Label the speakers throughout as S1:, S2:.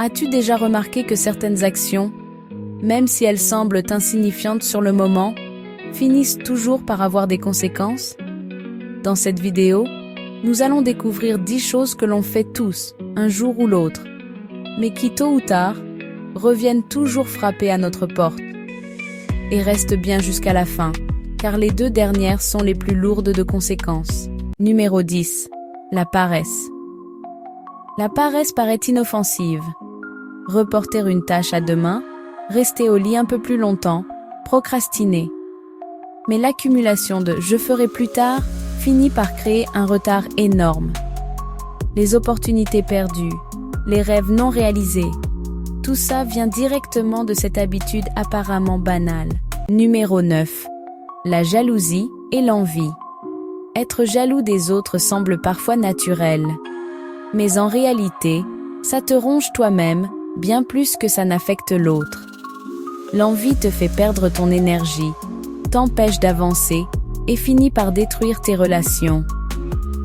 S1: As-tu déjà remarqué que certaines actions, même si elles semblent insignifiantes sur le moment, finissent toujours par avoir des conséquences? Dans cette vidéo, nous allons découvrir 10 choses que l'on fait tous, un jour ou l'autre, mais qui tôt ou tard, reviennent toujours frapper à notre porte. Et restent bien jusqu'à la fin, car les 2 dernières sont les plus lourdes de conséquences. Numéro 10. La paresse. La paresse paraît inoffensive. Reporter une tâche à demain, rester au lit un peu plus longtemps, procrastiner. Mais l'accumulation de « je ferai plus tard » finit par créer un retard énorme. Les opportunités perdues, les rêves non réalisés, tout ça vient directement de cette habitude apparemment banale. Numéro 9. La jalousie et l'envie. Être jaloux des autres semble parfois naturel. Mais en réalité, ça te ronge toi-même, bien plus que ça n'affecte l'autre. L'envie te fait perdre ton énergie, t'empêche d'avancer et finit par détruire tes relations.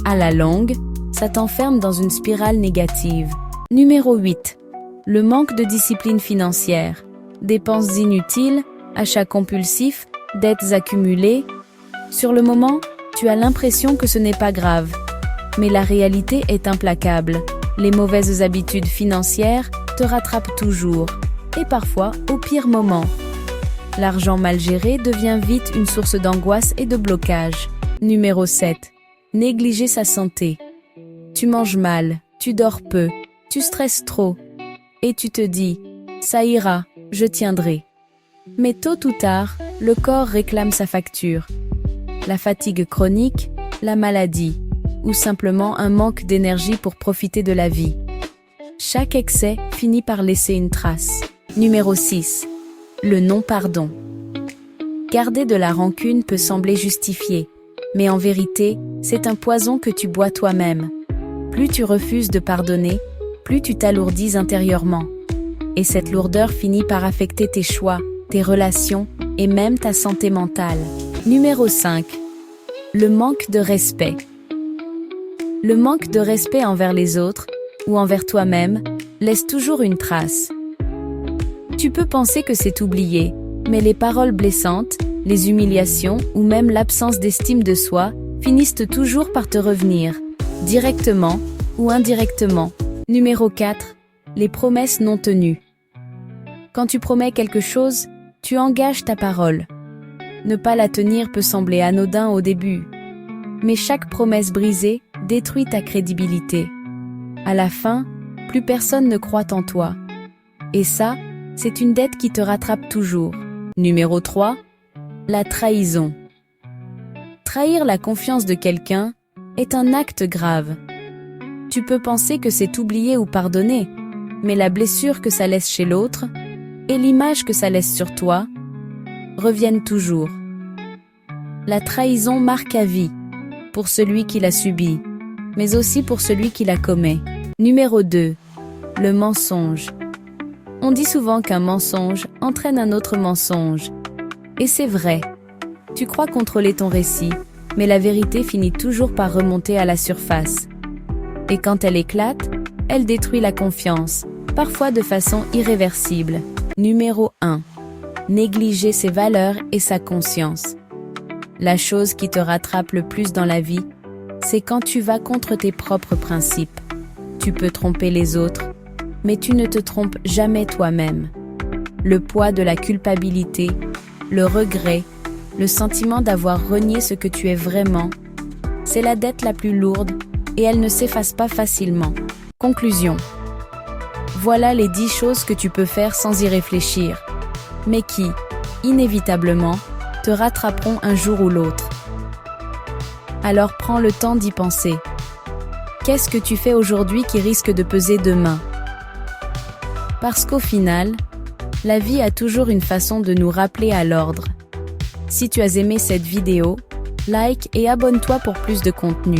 S1: À la longue, ça t'enferme dans une spirale négative. Numéro 8. Le manque de discipline financière. Dépenses inutiles, achats compulsifs, dettes accumulées. Sur le moment, tu as l'impression que ce n'est pas grave. Mais la réalité est implacable. Les mauvaises habitudes financières te rattrapent toujours, et parfois au pire moment. L'argent mal géré devient vite une source d'angoisse et de blocage. Numéro 7. Négliger sa santé. Tu manges mal, tu dors peu, tu stresses trop, et tu te dis « ça ira, je tiendrai ». Mais tôt ou tard, le corps réclame sa facture. La fatigue chronique, la maladie, ou simplement un manque d'énergie pour profiter de la vie. Chaque excès finit par laisser une trace. Numéro 6. Le non-pardon. Garder de la rancune peut sembler justifié, mais en vérité, c'est un poison que tu bois toi-même. Plus tu refuses de pardonner, plus tu t'alourdis intérieurement. Et cette lourdeur finit par affecter tes choix, tes relations et même ta santé mentale. Numéro 5. Le manque de respect. Le manque de respect envers les autres, ou envers toi-même, laisse toujours une trace. Tu peux penser que c'est oublié, mais les paroles blessantes, les humiliations ou même l'absence d'estime de soi finissent toujours par te revenir, directement ou indirectement. Numéro 4. Les promesses non tenues. Quand tu promets quelque chose, tu engages ta parole. Ne pas la tenir peut sembler anodin au début, mais chaque promesse brisée détruit ta crédibilité. À la fin, plus personne ne croit en toi. Et ça, c'est une dette qui te rattrape toujours. Numéro 3. La trahison. Trahir la confiance de quelqu'un est un acte grave. Tu peux penser que c'est oublier ou pardonner, mais la blessure que ça laisse chez l'autre et l'image que ça laisse sur toi reviennent toujours. La trahison marque à vie, pour celui qui l'a subie, mais aussi pour celui qui la commet. Numéro 2. Le mensonge. On dit souvent qu'un mensonge entraîne un autre mensonge. Et c'est vrai. Tu crois contrôler ton récit, mais la vérité finit toujours par remonter à la surface. Et quand elle éclate, elle détruit la confiance, parfois de façon irréversible. Numéro 1. Négliger ses valeurs et sa conscience. La chose qui te rattrape le plus dans la vie, c'est quand tu vas contre tes propres principes. Tu peux tromper les autres, mais tu ne te trompes jamais toi-même. Le poids de la culpabilité, le regret, le sentiment d'avoir renié ce que tu es vraiment, c'est la dette la plus lourde et elle ne s'efface pas facilement. Conclusion. Voilà les 10 choses que tu peux faire sans y réfléchir, mais qui, inévitablement, te rattraperont un jour ou l'autre. Alors prends le temps d'y penser. Qu'est-ce que tu fais aujourd'hui qui risque de peser demain? Parce qu'au final, la vie a toujours une façon de nous rappeler à l'ordre. Si tu as aimé cette vidéo, like et abonne-toi pour plus de contenu.